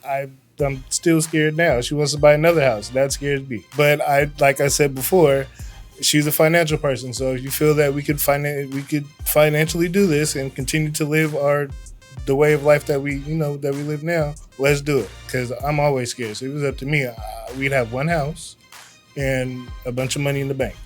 I'm still scared now. She wants to buy another house. That scares me. But like I said before, she's a financial person. So if you feel that we could financially do this and continue to live the way of life that we live now, let's do it. Because I'm always scared. So if it was up to me, we'd have one house and a bunch of money in the bank.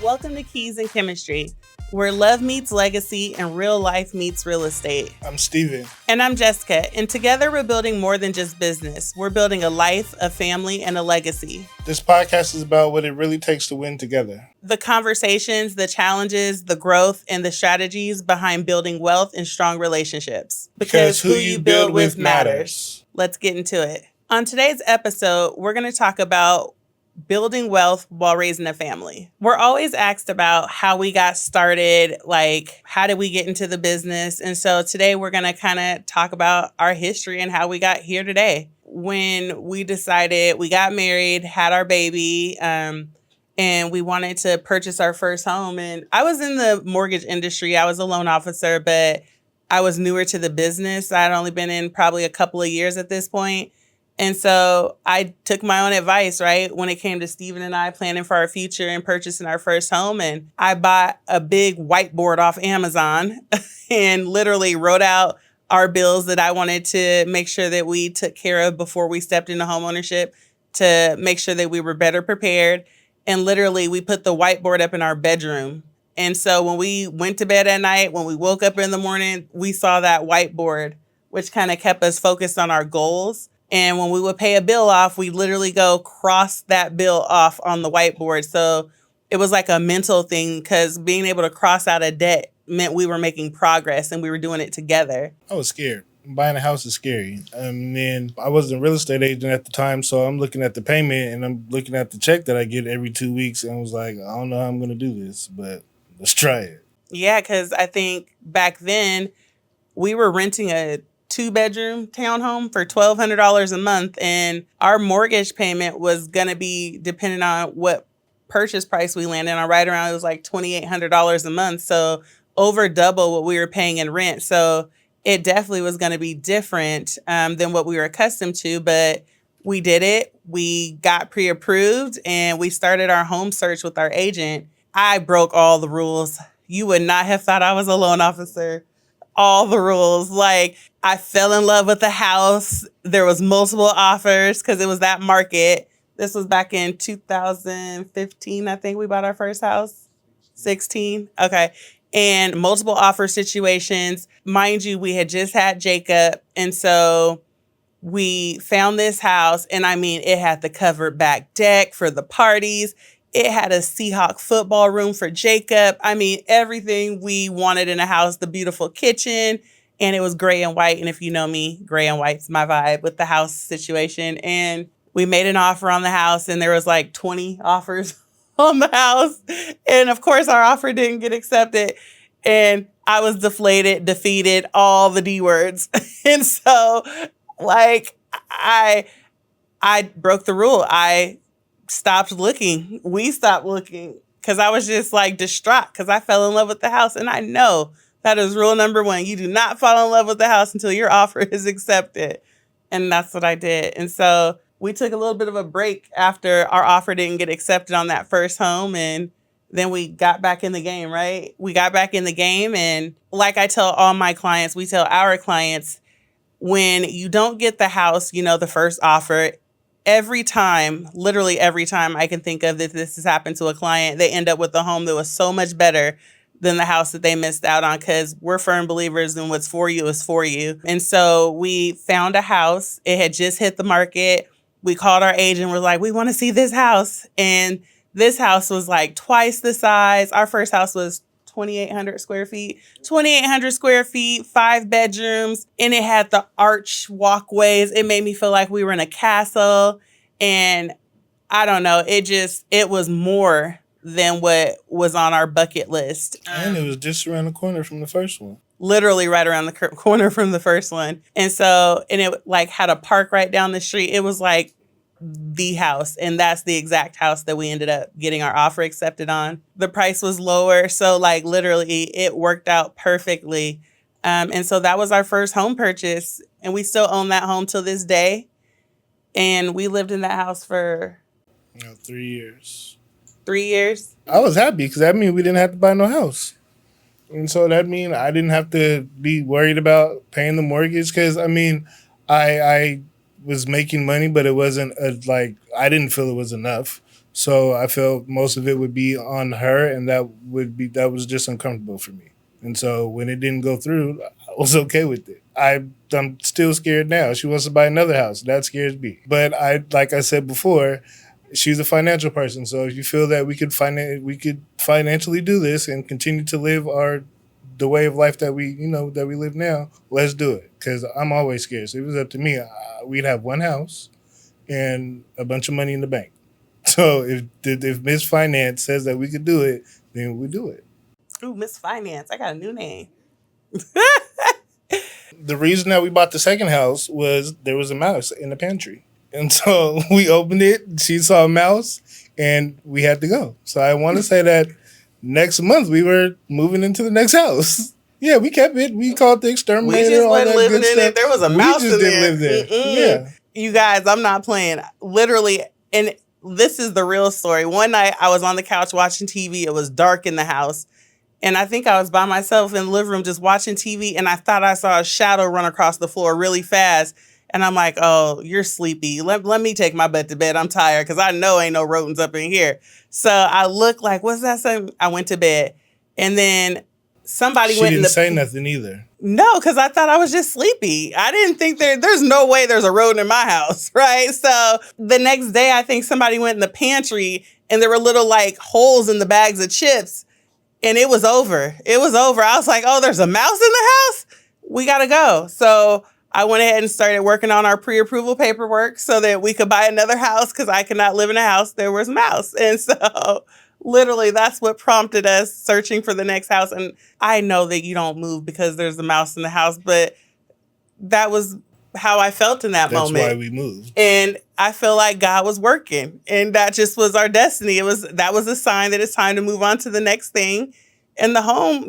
Welcome to Keys and Chemistry, where love meets legacy and real life meets real estate. I'm Steven. And I'm Jessica. And together we're building more than just business. We're building a life, a family, and a legacy. This podcast is about what it really takes to win together. The conversations, the challenges, the growth, and the strategies behind building wealth and strong relationships. Because who you build with matters. Let's get into it. On today's episode, we're going to talk about building wealth while raising a family. We're always asked about how we got started, like how did we get into the business? And so today we're going to kind of talk about our history and how we got here today. When we decided, we got married, had our baby, and we wanted to purchase our first home. And I was in the mortgage industry. I was a loan officer, but I was newer to the business. I'd only been in probably a couple of years at this point. And so I took my own advice, right, when it came to Steven and I planning for our future and purchasing our first home. And I bought a big whiteboard off Amazon and literally wrote out our bills that I wanted to make sure that we took care of before we stepped into homeownership, to make sure that we were better prepared. And literally, we put the whiteboard up in our bedroom. And so when we went to bed at night, when we woke up in the morning, we saw that whiteboard, which kind of kept us focused on our goals. And when we would pay a bill off, we literally go cross that bill off on the whiteboard. So it was like a mental thing, because being able to cross out a debt meant we were making progress and we were doing it together. I was scared. Buying a house is scary. And then I wasn't a real estate agent at the time, so I'm looking at the payment and I'm looking at the check that I get every 2 weeks, and I was like, I don't know how I'm going to do this, but let's try it. Yeah, because I think back then we were renting a 2-bedroom townhome for $1,200 a month, and our mortgage payment was going to be depending on what purchase price we landed on. Right around, it was like $2,800 a month, so over double what we were paying in rent. So it definitely was going to be different than what we were accustomed to, but we did it. We got pre-approved and we started our home search with our agent. I broke all the rules. You would not have thought I was a loan officer. All the rules. Like, I fell in love with the house. There was multiple offers because it was that market. This was back in 2015, I think we bought our first house. 16. Okay. And multiple offer situations. Mind you, we had just had Jacob. And so we found this house. And I mean, it had the covered back deck for the parties. It had a Seahawk football room for Jacob. I mean, everything we wanted in a house, the beautiful kitchen, and it was gray and white. And if you know me, gray and white's my vibe with the house situation. And we made an offer on the house, and there was like 20 offers on the house. And of course, our offer didn't get accepted. And I was defeated, all the D words. And so, like, I broke the rule. I stopped looking. We stopped looking because I was just like distraught because I fell in love with the house. And I know that is rule number 1. You do not fall in love with the house until your offer is accepted. And that's what I did. And so we took a little bit of a break after our offer didn't get accepted on that first home. And then we got back in the game, right? We got back in the game. And like I tell all my clients, we tell our clients, when you don't get the house, the first offer, every time, literally every time I can think of that this has happened to a client, they end up with a home that was so much better than the house that they missed out on, because we're firm believers in what's for you is for you. And so we found a house. It had just hit the market. We called our agent. We're like, we want to see this house. And this house was like twice the size. Our first house was 2,800 square feet, 5 bedrooms, and it had the arch walkways. It made me feel like we were in a castle. And I don't know, it was more than what was on our bucket list. And it was just around the corner from the first one. Literally right around the corner from the first one. And so, and it like had a park right down the street. It was like the house. And that's the exact house that we ended up getting our offer accepted on. The price was lower. So, like, literally, it worked out perfectly. And so that was our first home purchase. And we still own that home till this day. And we lived in that house for 3 years. 3 years. I was happy because that means we didn't have to buy no house. And so that means I didn't have to be worried about paying the mortgage because, I was making money, but it wasn't I didn't feel it was enough. So I felt most of it would be on her, and that was just uncomfortable for me. And so when it didn't go through, I was okay with it. I'm still scared now. She wants to buy another house. That scares me. But like I said before, she's a financial person. So if you feel that we could financially do this and continue to live the way of life that we live now, let's do it. Because I'm always scared. So if it was up to me, we'd have one house and a bunch of money in the bank. So if Miss Finance says that we could do it, then we do it. Ooh, Miss Finance. I got a new name. The reason that we bought the second house was there was a mouse in the pantry. And so we opened it, she saw a mouse, and we had to go. So I want to say that next month we were moving into the next house. Yeah, we kept it. We called the exterminator. We just all wasn't that living good in stuff. it. There was a mouse We just in didn't there. live there. Mm-mm. Yeah. You guys, I'm not playing. Literally, and this is the real story. One night I was on the couch watching TV. It was dark in the house. And I think I was by myself in the living room just watching TV. And I thought I saw a shadow run across the floor really fast. And I'm like, oh, you're sleepy. Let me take my butt to bed. I'm tired because I know ain't no rodents up in here. So I look like, what's that saying? I went to bed. And then somebody She went in didn't the... say nothing either. No, because I thought I was just sleepy. I didn't think there's no way there's a rodent in my house, right? So the next day, I think somebody went in the pantry and there were little like holes in the bags of chips. And it was over. It was over. I was like, oh, there's a mouse in the house? We got to go. So I went ahead and started working on our pre-approval paperwork so that we could buy another house because I could not live in a house. There was a mouse. And so literally that's what prompted us searching for the next house. And I know that you don't move because there's a mouse in the house, but that was how I felt in that moment. That's why we moved. And I feel like God was working, and that just was our destiny. That was a sign that it's time to move on to the next thing. And the home,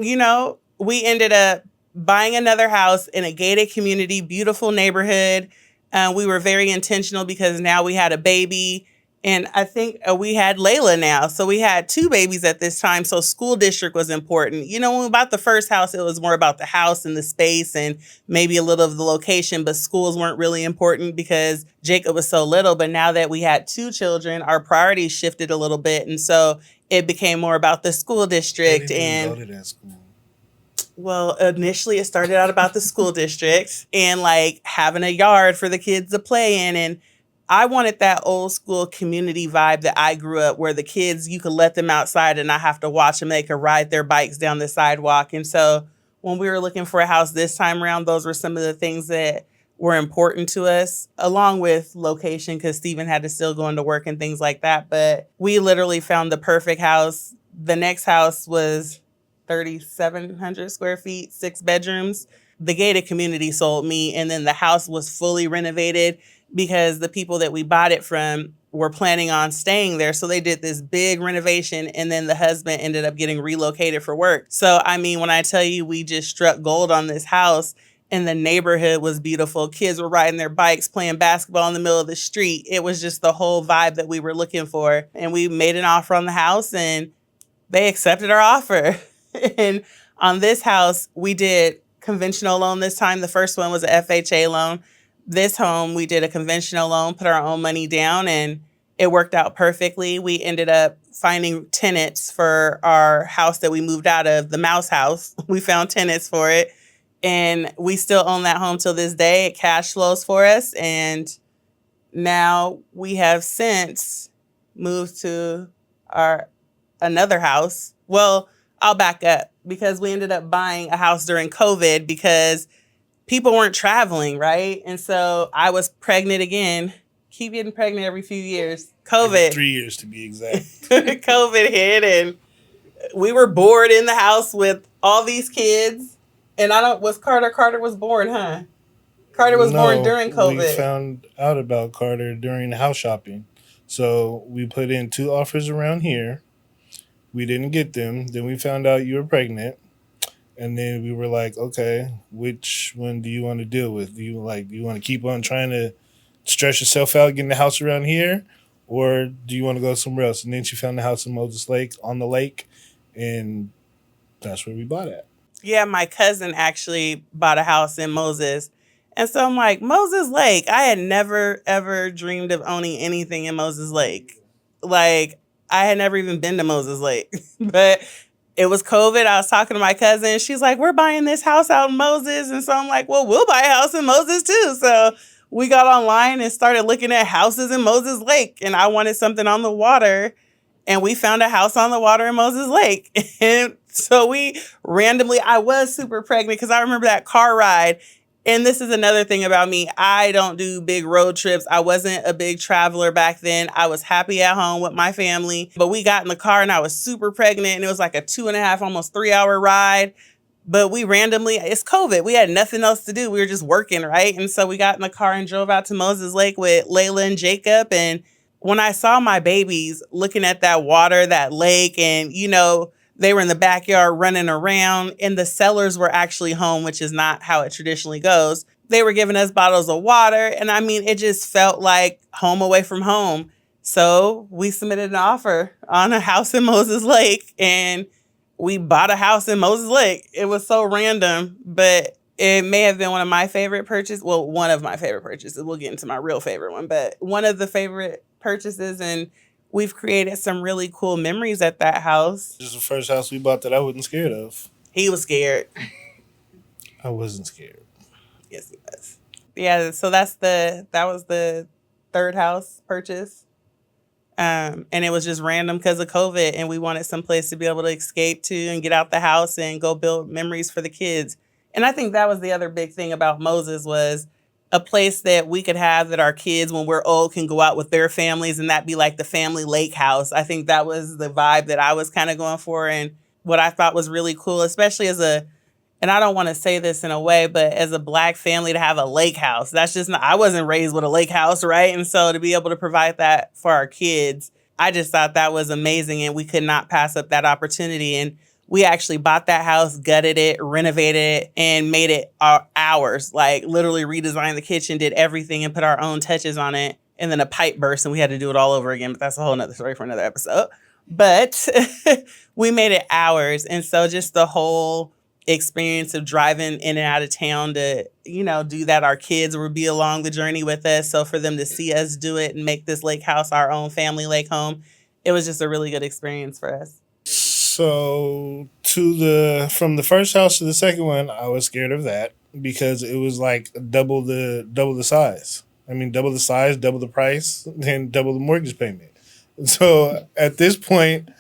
we ended up buying another house in a gated community, beautiful neighborhood. We were very intentional because now we had a baby. And I think we had Layla now. So we had 2 babies at this time. So school district was important. When we bought the first house, it was more about the house and the space and maybe a little of the location. But schools weren't really important because Jacob was so little. But now that we had 2 children, our priorities shifted a little bit. And so it became more about the school district. They didn't go to that school. Well, initially it started out about the school district and like having a yard for the kids to play in. And I wanted that old school community vibe that I grew up where the kids, you could let them outside and not have to watch them. They could ride their bikes down the sidewalk. And so when we were looking for a house this time around, those were some of the things that were important to us, along with location, because Stephen had to still go into work and things like that. But we literally found the perfect house. The next house was 3,700 square feet, 6 bedrooms. The gated community sold me, and then the house was fully renovated because the people that we bought it from were planning on staying there. So they did this big renovation, and then the husband ended up getting relocated for work. So, when I tell you we just struck gold on this house, and the neighborhood was beautiful. Kids were riding their bikes, playing basketball in the middle of the street. It was just the whole vibe that we were looking for. And we made an offer on the house, and they accepted our offer. And on this house, we did conventional loan this time. The first one was a FHA loan. This home, we did a conventional loan, put our own money down, and it worked out perfectly. We ended up finding tenants for our house that we moved out of, the mouse house. We found tenants for it, and we still own that home till this day. It cash flows for us, and now we have since moved to our another house. Well, I'll back up because we ended up buying a house during COVID because people weren't traveling, right? And so I was pregnant again. Keep getting pregnant every few years. COVID. 3 years to be exact. COVID hit, and we were bored in the house with all these kids. And was Carter was born, huh? Carter was born No, during we COVID. found out about Carter during house shopping. So we put in 2 offers around here. We didn't get them. Then we found out you were pregnant. And then we were like, okay, which one do you want to deal with? Do you want to keep on trying to stress yourself out getting the house around here? Or do you want to go somewhere else? And then she found the house in Moses Lake on the lake, and that's where we bought it. Yeah, my cousin actually bought a house in Moses. And so I'm like, Moses Lake. I had never, ever dreamed of owning anything in Moses Lake. Like, I had never even been to Moses Lake. But it was COVID. I was talking to my cousin. She's like, we're buying this house out in Moses. And so I'm like, well, we'll buy a house in Moses too. So we got online and started looking at houses in Moses Lake. And I wanted something on the water. And we found a house on the water in Moses Lake. And so we randomly, I was super pregnant because I remember that car ride. And this is another thing about me. I don't do big road trips. I wasn't a big traveler back then. I was happy at home with my family. But we got in the car and I was super pregnant. And it was like a 2.5, almost 3 hour ride. But we randomly, it's COVID. We had nothing else to do. We were just working, right? And so we got in the car and drove out to Moses Lake with Layla and Jacob. And when I saw my babies looking at that water, that lake, and, they were in the backyard running around, and the sellers were actually home, which is not how it traditionally goes. They were giving us bottles of water. And I mean, it just felt like home away from home. So we submitted an offer on a house in Moses Lake, and we bought a house in Moses Lake. It was so random, but it may have been one of my favorite purchases. Well, one of my favorite purchases. We'll get into my real favorite one, but one of the favorite purchases, and we've created some really cool memories at that house. This is the first house we bought that I wasn't scared of. He was scared. I wasn't scared. Yes, he was. Yeah, so that was the third house purchase. And it was just random because of COVID, and we wanted some place to be able to escape to and get out the house and go build memories for the kids. And I think that was the other big thing about Moses, was a place that we could have that our kids, when we're old, can go out with their families, and that be like the family lake house. I think that was the vibe that I was kind of going for, and what I thought was really cool, especially and I don't want to say this in a way, but as a Black family to have a lake house, that's just not, I wasn't raised with a lake house, right? And so to be able to provide that for our kids, I just thought that was amazing, and we could not pass up that opportunity. And we actually bought that house, gutted it, renovated it, and made it ours. Like, literally redesigned the kitchen, did everything, and put our own touches on it. And then a pipe burst, and we had to do it all over again. But that's a whole nother story for another episode. But we made it ours. And so just the whole experience of driving in and out of town to, do that. Our kids would be along the journey with us. So for them to see us do it and make this lake house our own family lake home, it was just a really good experience for us. So from the first house to the second one, I was scared of that because it was like double the size. I mean, double the size, double the price, and double the mortgage payment. So at this point,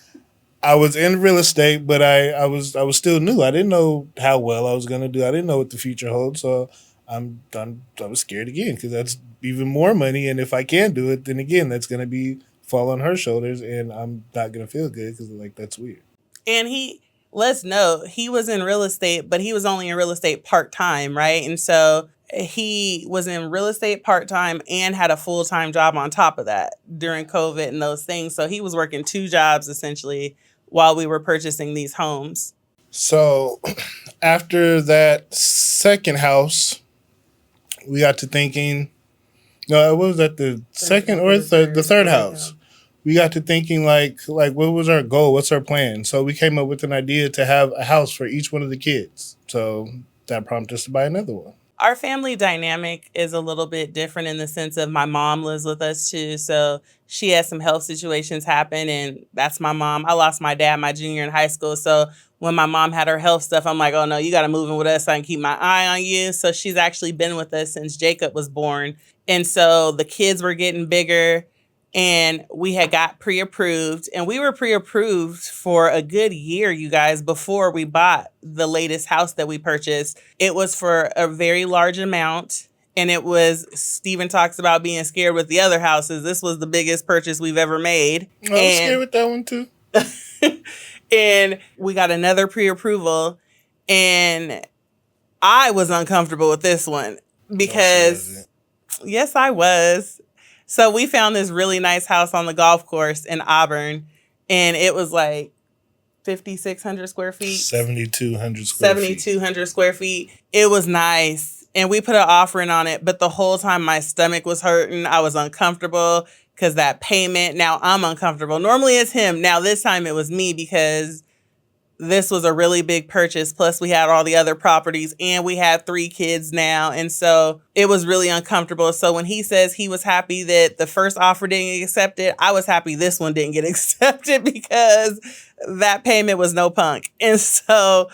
I was in real estate, but I was still new. I didn't know how well I was going to do. I didn't know what the future holds. So I was scared again because that's even more money. And if I can't do it, then again, that's going to fall on her shoulders, and I'm not going to feel good because that's weird. And let's note, he was in real estate, but he was only in real estate part-time, right? And so he was in real estate part-time and had a full-time job on top of that during COVID and those things. So he was working 2 jobs essentially while we were purchasing these homes. So after that second house, we got to thinking, no, what was that, the second or the third house? We got to thinking like what was our goal? What's our plan? So we came up with an idea to have a house for each one of the kids. So that prompted us to buy another one. Our family dynamic is a little bit different in the sense of my mom lives with us too. So she has some health situations happen, and that's my mom. I lost my dad my junior in high school. So when my mom had her health stuff, I'm like, oh no, you got to move in with us so I can keep my eye on you. So she's actually been with us since Jacob was born. And so the kids were getting bigger, and we had got pre-approved, and we were pre-approved for a good year, you guys, before we bought the latest house that we purchased. It was for a very large amount, and it was, Steven talks about being scared with the other houses. This was the biggest purchase we've ever made. I was scared with that one too. And we got another pre-approval, and I was uncomfortable with this one. because yes, I was. So we found this really nice house on the golf course in Auburn, and it was like 5,600 square feet. 7,200 square feet. 7,200 square feet. It was nice. And we put an offering on it, but the whole time my stomach was hurting. I was uncomfortable because that payment. Now I'm uncomfortable. Normally it's him. Now this time it was me because this was a really big purchase. Plus we had all the other properties and we had 3 kids now. And so it was really uncomfortable. So when he says he was happy that the first offer didn't get accepted, I was happy this one didn't get accepted because that payment was no punk. And so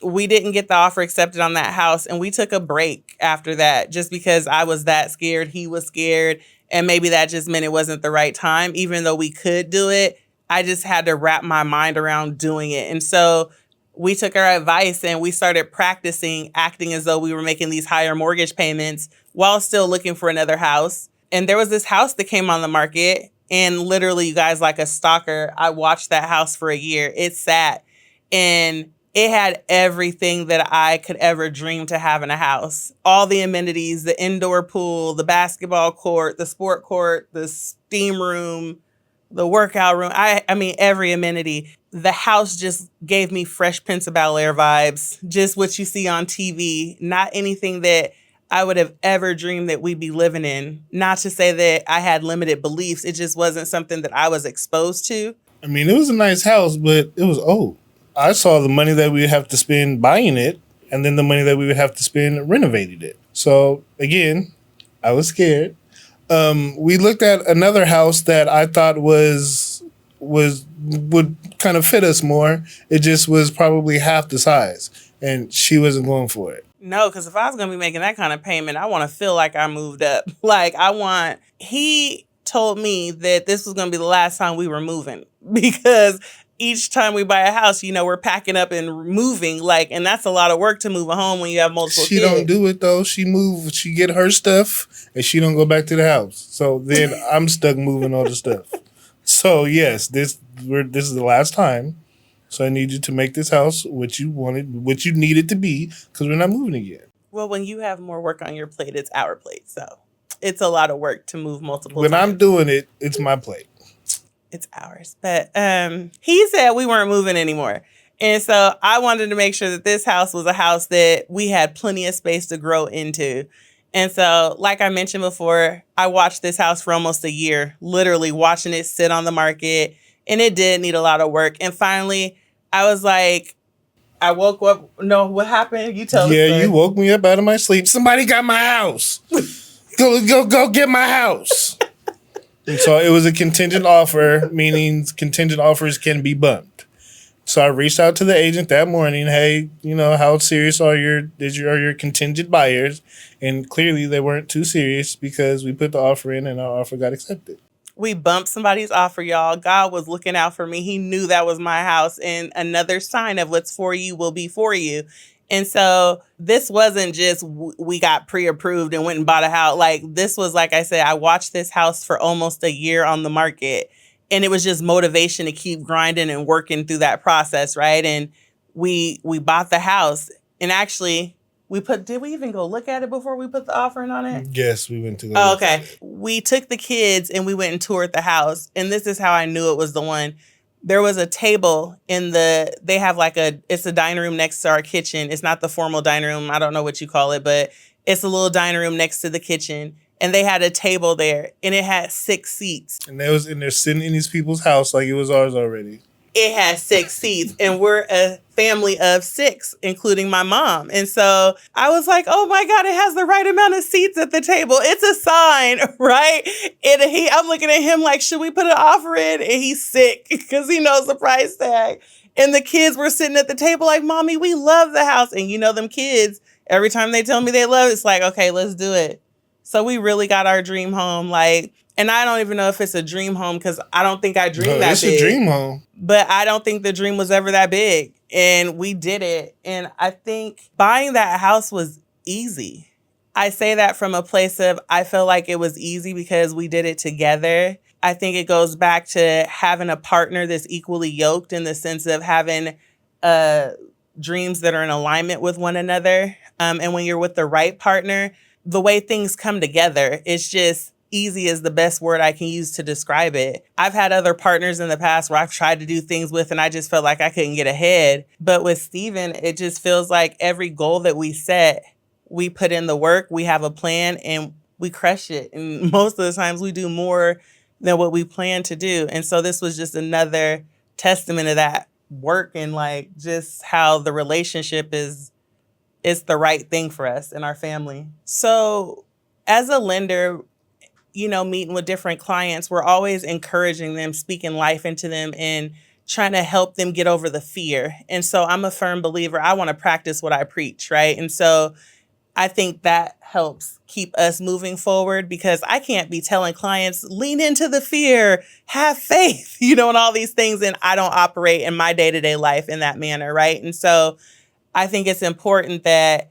we didn't get the offer accepted on that house. And we took a break after that just because I was that scared. He was scared. And maybe that just meant it wasn't the right time, even though we could do it. I just had to wrap my mind around doing it. And so we took our advice and we started practicing acting as though we were making these higher mortgage payments while still looking for another house. And there was this house that came on the market, and literally, you guys, like a stalker, I watched that house for a year. It sat and it had everything that I could ever dream to have in a house. All the amenities, the indoor pool, the basketball court, the sport court, the steam room, the workout room. I mean, every amenity. The house just gave me Fresh Prince of Bel-Air vibes. Just what you see on TV. Not anything that I would have ever dreamed that we'd be living in. Not to say that I had limited beliefs. It just wasn't something that I was exposed to. I mean, it was a nice house, but it was old. I saw the money that we would have to spend buying it and then the money that we would have to spend renovating it. So, again, I was scared. We looked at another house that I thought would kind of fit us more. It just was probably half the size, and she wasn't going for it. No, because if I was going to be making that kind of payment, I want to feel like I moved up. He told me that this was going to be the last time we were moving because each time we buy a house, we're packing up and moving, and that's a lot of work to move a home when you have multiple kids. She don't do it though. She get her stuff and she don't go back to the house. So then I'm stuck moving all the stuff. So yes, this is the last time. So I need you to make this house what you wanted, what you need it to be, because we're not moving again. Well, when you have more work on your plate, it's our plate. So it's a lot of work to move multiple When times. I'm doing it, it's my plate. It's ours. But he said we weren't moving anymore. And so I wanted to make sure that this house was a house that we had plenty of space to grow into. And so, like I mentioned before, I watched this house for almost a year, literally watching it sit on the market. And it did need a lot of work. And finally, I was like, I woke up. No, what happened? You tell me. Yeah, you woke me up out of my sleep. Somebody got my house. Go get my house. And so it was a contingent offer, meaning contingent offers can be bumped. So I reached out to the agent that morning. Hey, how serious are your contingent buyers? And clearly they weren't too serious because we put the offer in and our offer got accepted. We bumped somebody's offer, y'all. God was looking out for me. He knew that was my house. And another sign of what's for you will be for you. And so this wasn't just we got pre-approved and went and bought a house. This was, like I said, I watched this house for almost a year on the market. And it was just motivation to keep grinding and working through that process, right? And we bought the house. And actually, did we even go look at it before we put the offering on it? Yes, we went to go look at it. We took the kids and we went and toured the house. And this is how I knew it was the one. There was a table they have it's a dining room next to our kitchen. It's not the formal dining room. I don't know what you call it, but it's a little dining room next to the kitchen. And they had a table there and it had 6 seats. And they're sitting in these people's house like it was ours already. It had 6 seats and we're a family of 6, including my mom. And so I was like, oh my God, it has the right amount of seats at the table. It's a sign, right? And I'm looking at him like, should we put an offer in? And he's sick because he knows the price tag. And the kids were sitting at the table like, Mommy, we love the house. And them kids, every time they tell me they love it, it's like, okay, let's do it. So we really got our dream home. And I don't even know if it's a dream home because I don't think I dreamed that big. It's a dream home. But I don't think the dream was ever that big. And we did it. And I think buying that house was easy. I say that from a place of I feel like it was easy because we did it together. I think it goes back to having a partner that's equally yoked in the sense of having a dreams that are in alignment with one another. And when you're with the right partner, the way things come together, it's just easy is the best word I can use to describe it. I've had other partners in the past where I've tried to do things with and I just felt like I couldn't get ahead. But with Steven, it just feels like every goal that we set, we put in the work, we have a plan, and we crush it. And most of the times we do more than what we plan to do. And so this was just another testament of that work and like just how the relationship is the right thing for us and our family. So as a lender, meeting with different clients, we're always encouraging them, speaking life into them and trying to help them get over the fear. And so I'm a firm believer. I want to practice what I preach, right? And so I think that helps keep us moving forward because I can't be telling clients, lean into the fear, have faith, and all these things. And I don't operate in my day-to-day life in that manner, right? And so I think it's important that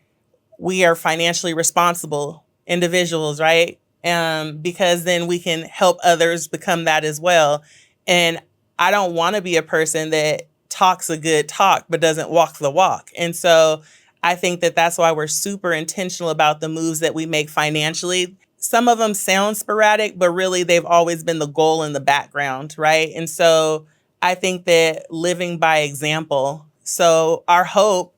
we are financially responsible individuals, right? Because then we can help others become that as well. And I don't want to be a person that talks a good talk but doesn't walk the walk. And so I think that that's why we're super intentional about the moves that we make financially. Some of them sound sporadic, but really they've always been the goal in the background, right? And so I think that living by example. So our hope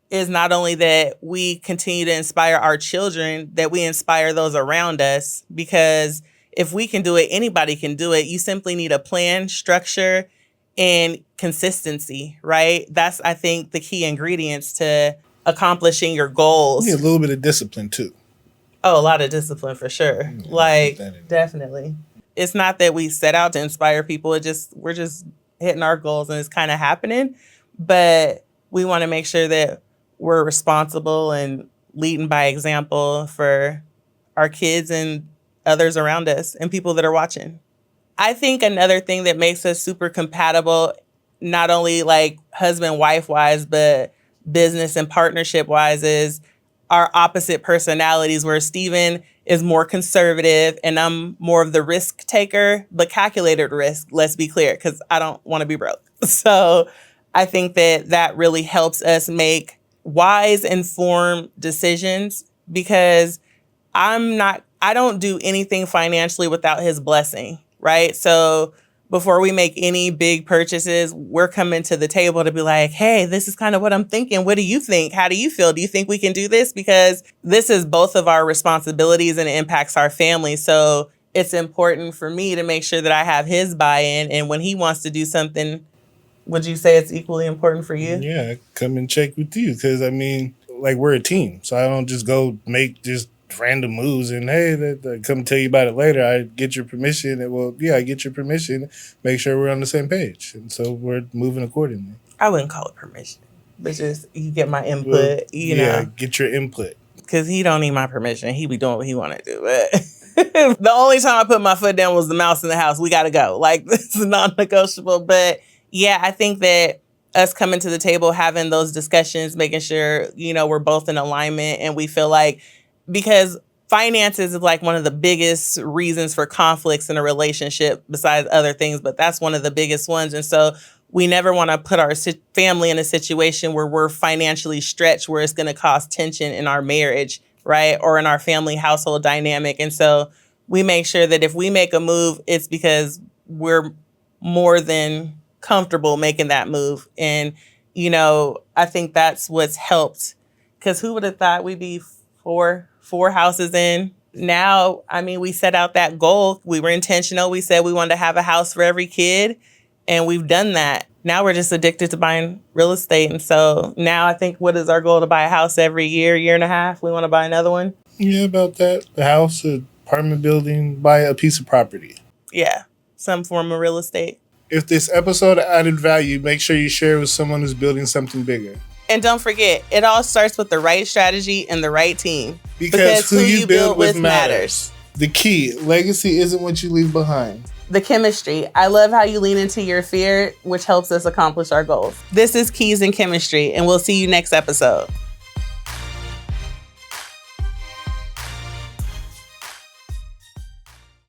is not only that we continue to inspire our children, that we inspire those around us, because if we can do it, anybody can do it. You simply need a plan, structure, and consistency, right? That's, I think, the key ingredients to accomplishing your goals. You need a little bit of discipline too. Oh, a lot of discipline for sure. Definitely. It's not that we set out to inspire people. We're just hitting our goals and it's kind of happening. But we want to make sure that we're responsible and leading by example for our kids and others around us and people that are watching. I think another thing that makes us super compatible, not only like husband-wife wise, but business and partnership wise, is our opposite personalities, where Steven is more conservative and I'm more of the risk taker, but calculated risk, let's be clear, because I don't want to be broke. So I think that really helps us make wise, informed decisions, because I don't do anything financially without his blessing, right? So before we make any big purchases, we're coming to the table to be like, hey, this is kind of what I'm thinking. What do you think? How do you feel? Do you think we can do this? Because this is both of our responsibilities and it impacts our family. So it's important for me to make sure that I have his buy-in. And when he wants to do something, would you say it's equally important for you? Yeah, come and check with you, because we're a team. So I don't just go make just random moves and hey, come tell you about it later. I get your permission. I get your permission. Make sure we're on the same page, and so we're moving accordingly. I wouldn't call it permission, but just you get my input. Get your input. Because he don't need my permission. He be doing what he want to do. But the only time I put my foot down was the mouse in the house. We got to go. Like, this is non-negotiable. But yeah, I think that us coming to the table, having those discussions, making sure, we're both in alignment, and we feel like, because finances is like one of the biggest reasons for conflicts in a relationship besides other things, but that's one of the biggest ones. And so we never want to put our family in a situation where we're financially stretched, where it's going to cause tension in our marriage, right? Or in our family household dynamic. And so we make sure that if we make a move, it's because we're more than comfortable making that move. And, I think that's what's helped, because who would have thought we'd be four houses in? Now, we set out that goal. We were intentional. We said we wanted to have a house for every kid, and we've done that. Now we're just addicted to buying real estate. And so now I think, what is our goal? To buy a house every year and a half? We want to buy another one? Yeah, about that. The house, an apartment building, buy a piece of property. Yeah, some form of real estate. If this episode added value, make sure you share it with someone who's building something bigger. And don't forget, it all starts with the right strategy and the right team. Because who you build with matters. The key, legacy isn't what you leave behind. The chemistry. I love how you lean into your fear, which helps us accomplish our goals. This is Keys in Chemistry, and we'll see you next episode.